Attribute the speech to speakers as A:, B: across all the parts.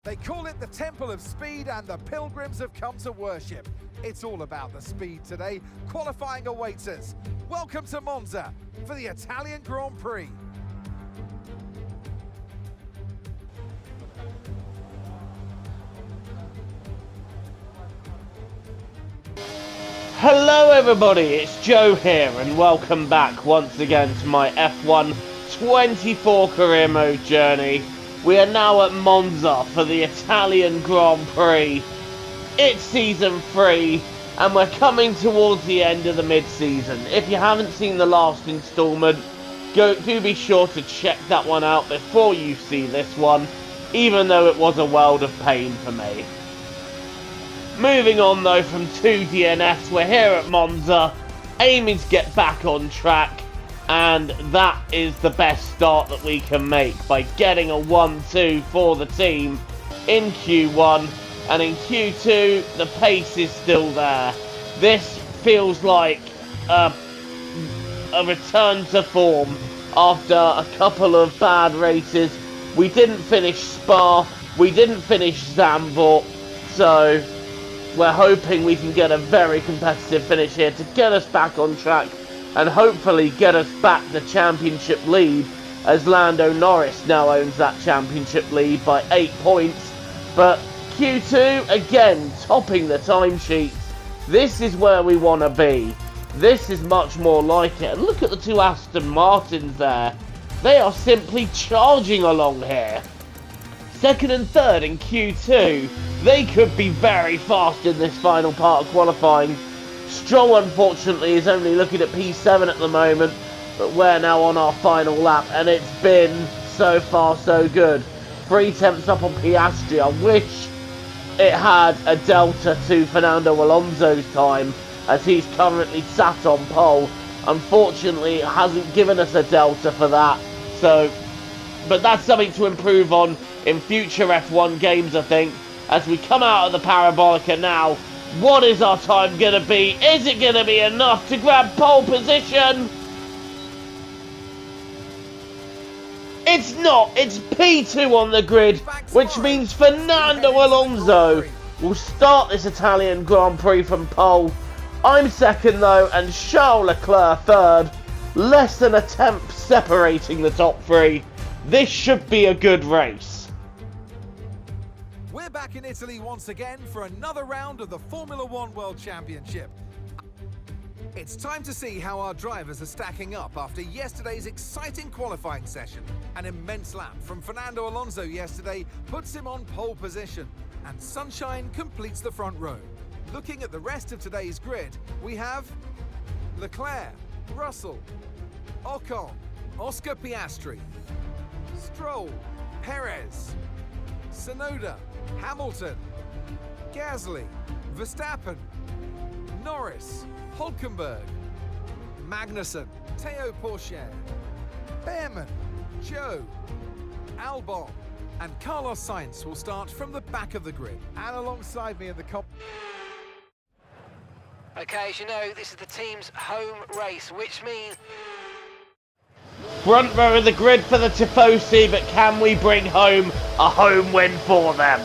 A: They call it the Temple of Speed, and the pilgrims have come to worship. It's all about the speed today. Qualifying awaits us. Welcome to Monza for the Italian Grand Prix.
B: Hello everybody, it's Joe here and welcome back once again to my F1 24 career mode journey. We are now at Monza for the Italian Grand Prix. It's season 3 and we're coming towards the end of the mid-season. If you haven't seen the last instalment, do be sure to check that one out before you see this one, even though it was a world of pain for me. Moving on though from 2 DNFs, we're here at Monza, aiming to get back on track, and that is the best start that we can make by getting a 1-2 for the team in Q1, and in Q2 the pace is still there. This feels like a return to form after a couple of bad races. We didn't finish Spa, we didn't finish Zandvoort, so we're hoping we can get a very competitive finish here to get us back on track and hopefully get us back the championship lead, as Lando Norris now owns that championship lead by 8 points. But Q2, again, topping the timesheets. This is where we want to be. This is much more like it. And look at the 2 Aston Martins there. They are simply charging along here. 2nd and 3rd in Q2. They could be very fast in this final part of qualifying. Stroll, unfortunately, is only looking at P7 at the moment, but we're now on our final lap, and it's been so far so good. 3 tenths up on Piastri. I wish it had a delta to Fernando Alonso's time, as he's currently sat on pole. Unfortunately, it hasn't given us a delta for that, but that's something to improve on in future F1 games, I think. As we come out of the Parabolica now, what is our time going to be? Is it going to be enough to grab pole position? It's not. It's P2 on the grid, which means Fernando Alonso will start this Italian Grand Prix from pole. I'm 2nd though, and Charles Leclerc 3rd. Less than a tenth separating the top 3. This should be a good race.
A: We're back in Italy once again for another round of the Formula One World Championship. It's time to see how our drivers are stacking up after yesterday's exciting qualifying session. An immense lap from Fernando Alonso yesterday puts him on pole position, and sunshine completes the front row. Looking at the rest of today's grid, we have Leclerc, Russell, Ocon, Oscar Piastri, Stroll, Perez, Tsunoda, Hamilton, Gasly, Verstappen, Norris, Hülkenberg, Magnussen, Théo Pourchaire, Behrman, Joe, Albon, and Carlos Sainz will start from the back of the grid. And alongside me in the
C: Okay, as you know, this is the team's home race, which means
B: Front row of the grid for the Tifosi, but can we bring home a home win for them?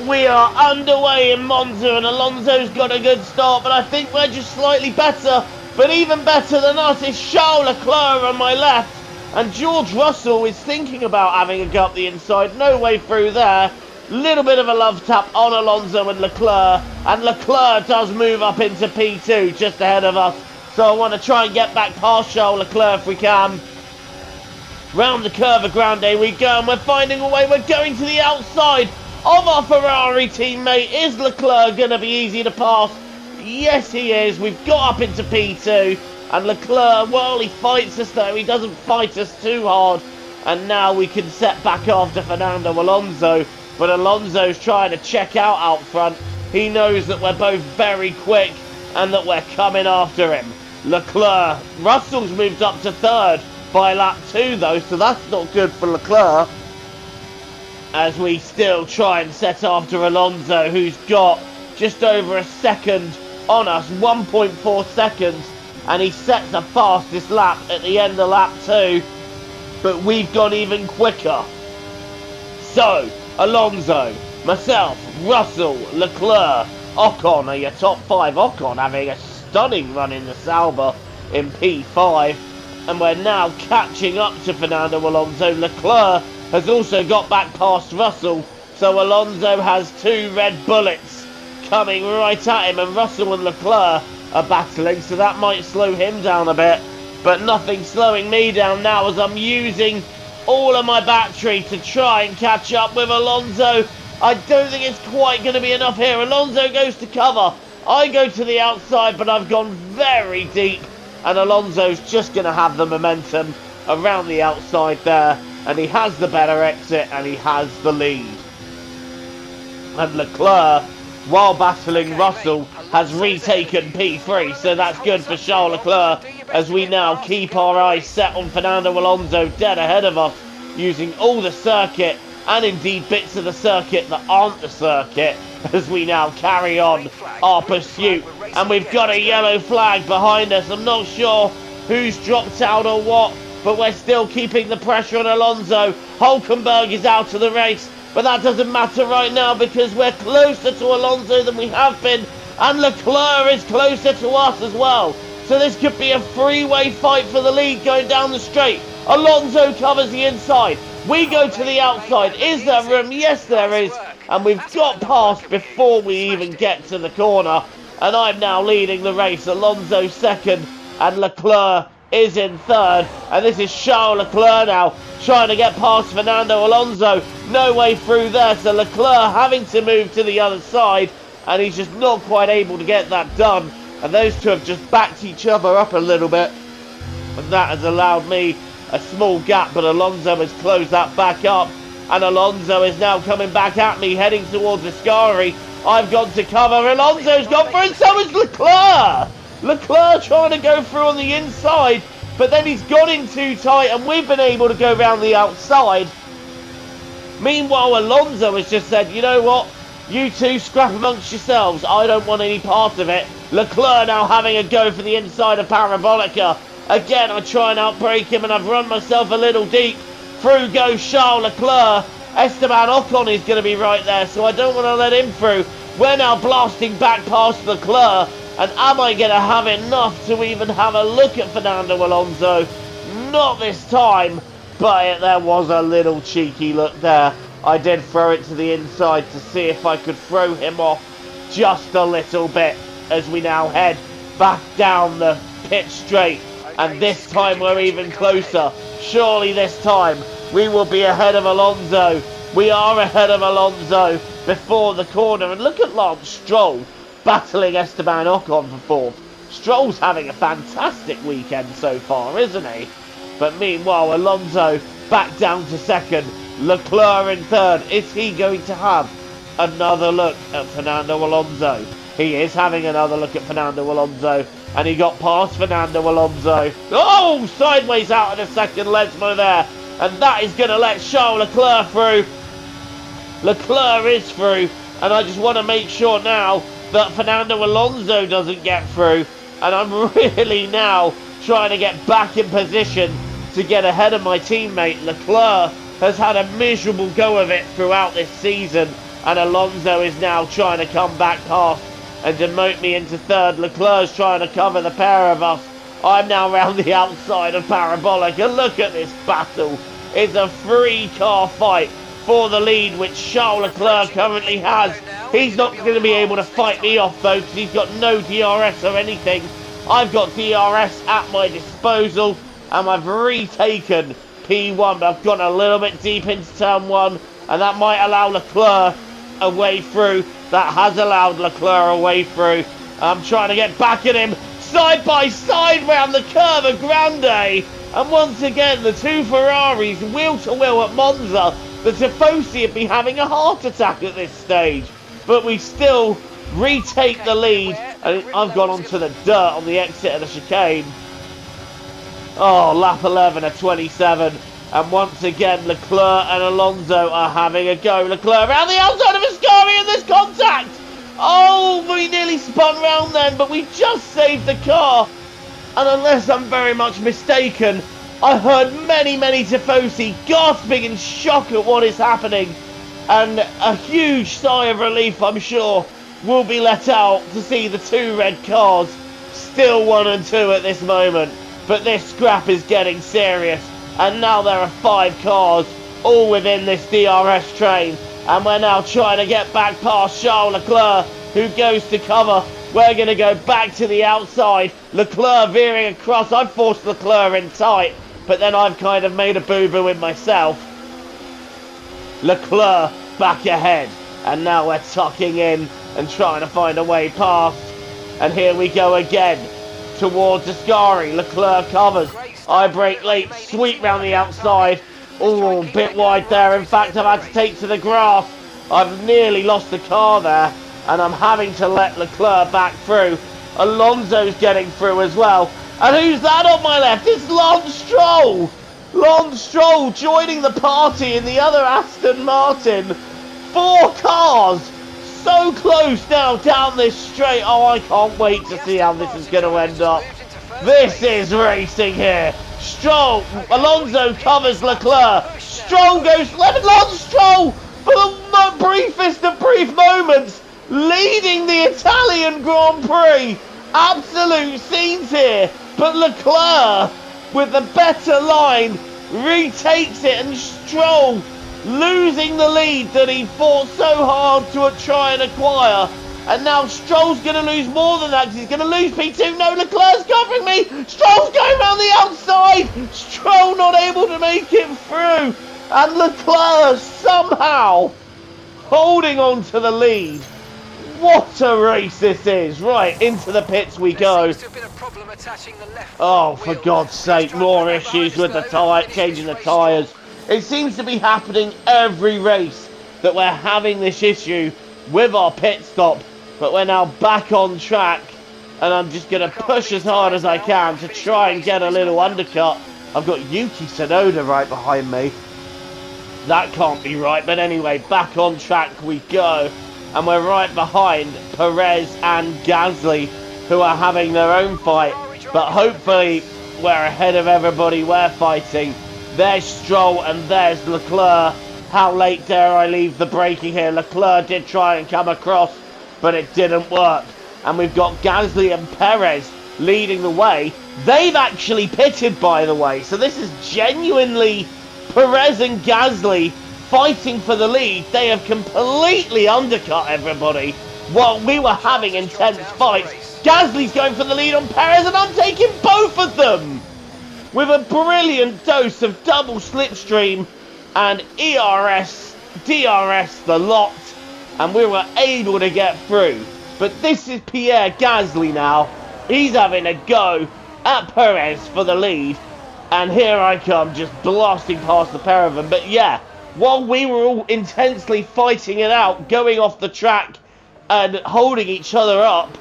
B: We are underway in Monza, and Alonso's got a good start, but I think we're just slightly better. But even better than us is Charles Leclerc on my left, and George Russell is thinking about having a go up the inside. No way through there. Little bit of a love tap on Alonso and Leclerc does move up into P2 just ahead of us. So I want to try and get back past Charles Leclerc if we can. Round the Curva Grande we go, and we're finding a way. We're going to the outside of our Ferrari teammate. Is Leclerc going to be easy to pass? Yes, he is. We've got up into P2. And Leclerc, well, he fights us though. He doesn't fight us too hard. And now we can set back after Fernando Alonso. But Alonso's trying to check out front. He knows that we're both very quick and that we're coming after him. Leclerc, Russell's moved up to 3rd by lap 2 though, so that's not good for Leclerc. As we still try and set after Alonso, who's got just over a second on us, 1.4 seconds, and he sets the fastest lap at the end of lap 2, but we've gone even quicker. So, Alonso, myself, Russell, Leclerc, Ocon are your top 5. Ocon having a stunning run in the Sauber in P5. And we're now catching up to Fernando Alonso. Leclerc has also got back past Russell. So Alonso has 2 red bullets coming right at him. And Russell and Leclerc are battling. So that might slow him down a bit. But nothing slowing me down now as I'm using all of my battery to try and catch up with Alonso. I don't think it's quite going to be enough here. Alonso goes to cover. I go to the outside, but I've gone very deep. And Alonso's just going to have the momentum around the outside there. And he has the better exit and he has the lead. And Leclerc, while battling Russell, has retaken P3. So that's good for Charles Leclerc as we now keep our eyes set on Fernando Alonso dead ahead of us, using all the circuit and indeed bits of the circuit that aren't the circuit as we now carry on our pursuit. And we've got a yellow flag behind us. I'm not sure who's dropped out or what, but we're still keeping the pressure on Alonso. Hulkenberg is out of the race, but that doesn't matter right now because we're closer to Alonso than we have been, and Leclerc is closer to us as well. So this could be a three-way fight for the lead going down the straight. Alonso covers the inside. We go to the outside. Is there room? Yes, there is. And we've got past before we even get to the corner. And I'm now leading the race. Alonso second and Leclerc is in third. And this is Charles Leclerc now trying to get past Fernando Alonso. No way through there. So Leclerc having to move to the other side. And he's just not quite able to get that done. And those two have just backed each other up a little bit. And that has allowed me a small gap. But Alonso has closed that back up. And Alonso is now coming back at me, heading towards Ascari. I've got to cover. Alonso's gone for it. So is Leclerc. Leclerc trying to go through on the inside. But then he's got in too tight. And we've been able to go round the outside. Meanwhile, Alonso has just said, you know what? You two scrap amongst yourselves. I don't want any part of it. Leclerc now having a go for the inside of Parabolica. Again, I try and outbrake him and I've run myself a little deep. Through goes Charles Leclerc. Esteban Ocon is going to be right there, so I don't want to let him through. We're now blasting back past Leclerc. And am I going to have enough to even have a look at Fernando Alonso? Not this time, but there was a little cheeky look there. I did throw it to the inside to see if I could throw him off just a little bit as we now head back down the pit straight. And this time we're even closer. Surely this time we will be ahead of Alonso. We are ahead of Alonso before the corner. And look at Lance Stroll battling Esteban Ocon for fourth. Stroll's having a fantastic weekend so far, isn't he? But meanwhile, Alonso back down to second. Leclerc in third. Is he going to have another look at Fernando Alonso? He is having another look at Fernando Alonso. And he got past Fernando Alonso. Oh, sideways out of the second Lesmo there. And that is going to let Charles Leclerc through. Leclerc is through. And I just want to make sure now that Fernando Alonso doesn't get through. And I'm really now trying to get back in position to get ahead of my teammate. Leclerc has had a miserable go of it throughout this season. And Alonso is now trying to come back past and demote me into third. Leclerc's trying to cover the pair of us. I'm now round the outside of Parabolic. And look at this battle. It's a 3-car fight for the lead, which Charles Leclerc currently has. He's not going to be able to fight me off, though, because he's got no DRS or anything. I've got DRS at my disposal, and I've retaken P1, but I've gone a little bit deep into turn 1, and that might allow Leclerc a way through. That has allowed Leclerc a way through. I'm trying to get back at him, side by side round the Curva Grande. And once again, the two Ferraris wheel to wheel at Monza. The Tifosi would be having a heart attack at this stage. But we still retake the lead. And I've gone onto the dirt on the exit of the chicane. Oh, lap 11 at 27. And once again, Leclerc and Alonso are having a go. Leclerc around the outside of Ascari and there's contact. Oh, we nearly spun round then, but we just saved the car. And unless I'm very much mistaken, I heard many Tifosi gasping in shock at what is happening. And a huge sigh of relief, I'm sure, will be let out to see the 2 red cars still 1 and 2 at this moment. But this scrap is getting serious, and now there are 5 cars all within this DRS train, and we're now trying to get back past Charles Leclerc, who goes to cover. We're going to go back to the outside. Leclerc veering across. I've forced Leclerc in tight, but then I've kind of made a boo-boo with myself. Leclerc back ahead, and now we're tucking in and trying to find a way past. And here we go again towards Ascari. Leclerc covers. I brake late, sweep round the outside. Oh, a bit wide there. In fact, I've had to take to the grass. I've nearly lost the car there, and I'm having to let Leclerc back through. Alonso's getting through as well. And who's that on my left? It's Lance Stroll! Lance Stroll joining the party in the other Aston Martin. 4 cars! So close now down this straight. Oh, I can't wait to see how this is going to end up. This is racing here. Stroll, Alonso covers Leclerc. Stroll goes, Lance Stroll, for the briefest of brief moments, leading the Italian Grand Prix. Absolute scenes here. But Leclerc, with the better line, retakes it, and Stroll losing the lead that he fought so hard to try and acquire. And now Stroll's going to lose more than that, because he's going to lose P2. No, Leclerc's covering me. Stroll's going around the outside. Stroll not able to make it through. And Leclerc somehow holding on to the lead. What a race this is. Right, into the pits we go. Oh, for God's sake, more issues with the tyre, changing the tyres. It seems to be happening every race that we're having this issue with our pit stop. But we're now back on track, and I'm just going to push as hard as I can to try and get a little undercut. I've got Yuki Tsunoda right behind me. That can't be right, but anyway, back on track we go. And we're right behind Perez and Gasly, who are having their own fight. But hopefully we're ahead of everybody we're fighting. There's Stroll and there's Leclerc. How late dare I leave the braking here? Leclerc did try and come across, but it didn't work. And we've got Gasly and Perez leading the way. They've actually pitted, by the way. So this is genuinely Perez and Gasly fighting for the lead. They have completely undercut everybody while we were having intense fights. Gasly's going for the lead on Perez, and I'm taking both of them with a brilliant dose of double slipstream and ERS, DRS the lot, and we were able to get through. But this is Pierre Gasly now. He's having a go at Perez for the lead, and here I come just blasting past the pair of them. But yeah, while we were all intensely fighting it out, going off the track and holding each other up,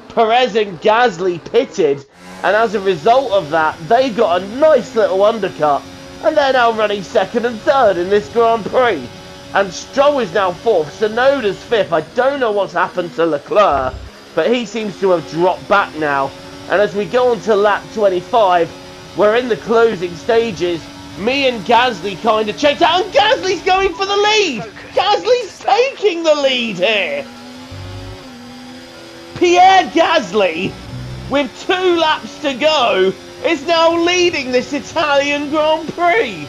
B: Perez and Gasly pitted, and as a result of that, they got a nice little undercut, and they're now running second and third in this Grand Prix. And Stroll is now fourth, Tsunoda's fifth. I don't know what's happened to Leclerc, but he seems to have dropped back now. And as we go on to lap 25, we're in the closing stages. Me and Gasly kind of checked out, and Gasly's going for the lead! Gasly's taking the lead here! Pierre Gasly, with 2 laps to go, is now leading this Italian Grand Prix.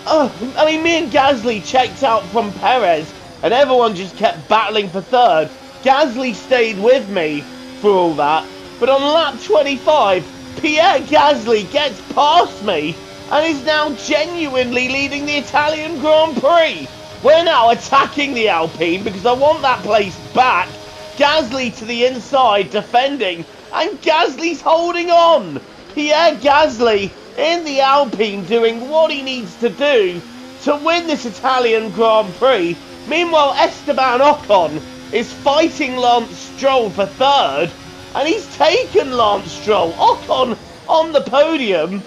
B: I mean, me and Gasly checked out from Perez, and everyone just kept battling for third. Gasly stayed with me through all that, but on lap 25, Pierre Gasly gets past me, and is now genuinely leading the Italian Grand Prix. We're now attacking the Alpine because I want that place back. Gasly to the inside defending, and Gasly's holding on. Pierre Gasly in the Alpine doing what he needs to do to win this Italian Grand Prix. Meanwhile, Esteban Ocon is fighting Lance Stroll for third, and he's taken Lance Stroll. Ocon on the podium.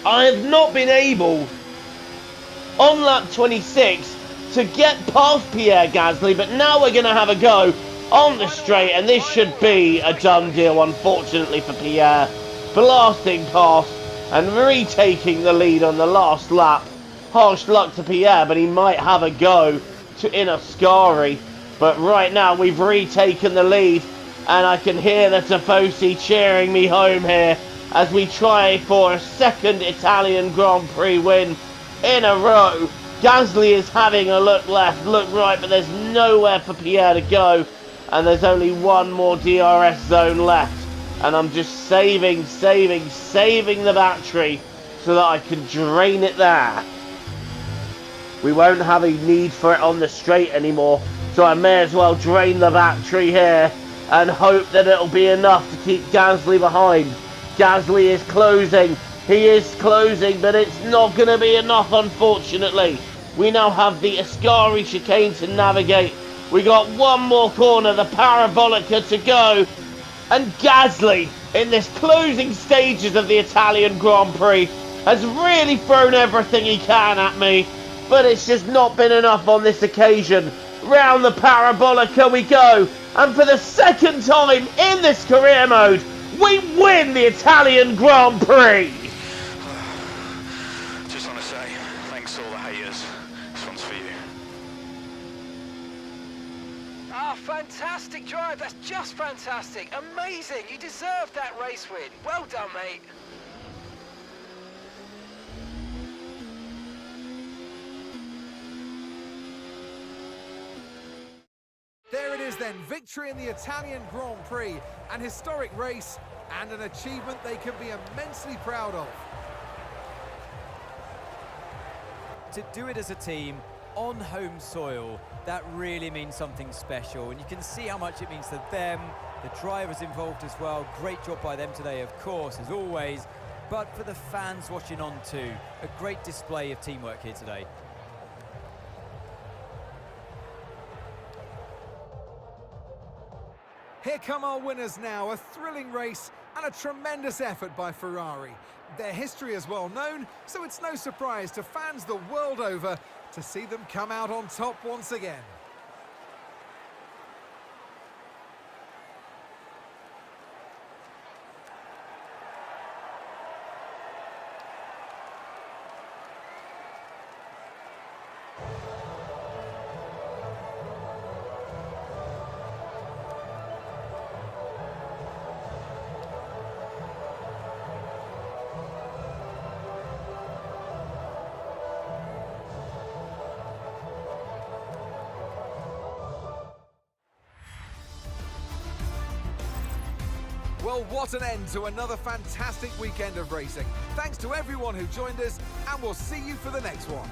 B: I have not been able, on lap 26, to get past Pierre Gasly, but now we're going to have a go on the straight, and this should be a done deal, unfortunately for Pierre. Blasting past and retaking the lead on the last lap. Harsh luck to Pierre, but he might have a go in Ascari. But right now we've retaken the lead, and I can hear the Tifosi cheering me home here as we try for a second Italian Grand Prix win in a row. Gasly is having a look left, look right, but there's nowhere for Pierre to go, and there's only one more DRS zone left, and I'm just saving the battery so that I can drain it there. We won't have a need for it on the straight anymore, so I may as well drain the battery here and hope that it'll be enough to keep Gasly behind. Gasly is closing. He is closing, but it's not going to be enough, unfortunately. We now have the Ascari chicane to navigate. We got one more corner, the Parabolica to go. And Gasly, in this closing stages of the Italian Grand Prix, has really thrown everything he can at me. But it's just not been enough on this occasion. Round the Parabolica we go. And for the second time in this career mode, we win the Italian Grand Prix.
D: Just want to say, thanks to all the haters. This one's for you.
C: Ah, fantastic drive. That's just fantastic. Amazing. You deserved that race win. Well done, mate.
A: There it is then, victory in the Italian Grand Prix, an historic race and an achievement they can be immensely proud of.
E: To do it as a team on home soil, that really means something special, and you can see how much it means to them, the drivers involved as well. Great job by them today, of course, as always, but for the fans watching on too, a great display of teamwork here today.
A: Here come our winners now, a thrilling race and a tremendous effort by Ferrari. Their history is well known, so it's no surprise to fans the world over to see them come out on top once again. Well, what an end to another fantastic weekend of racing. Thanks to everyone who joined us, and we'll see you for the next one.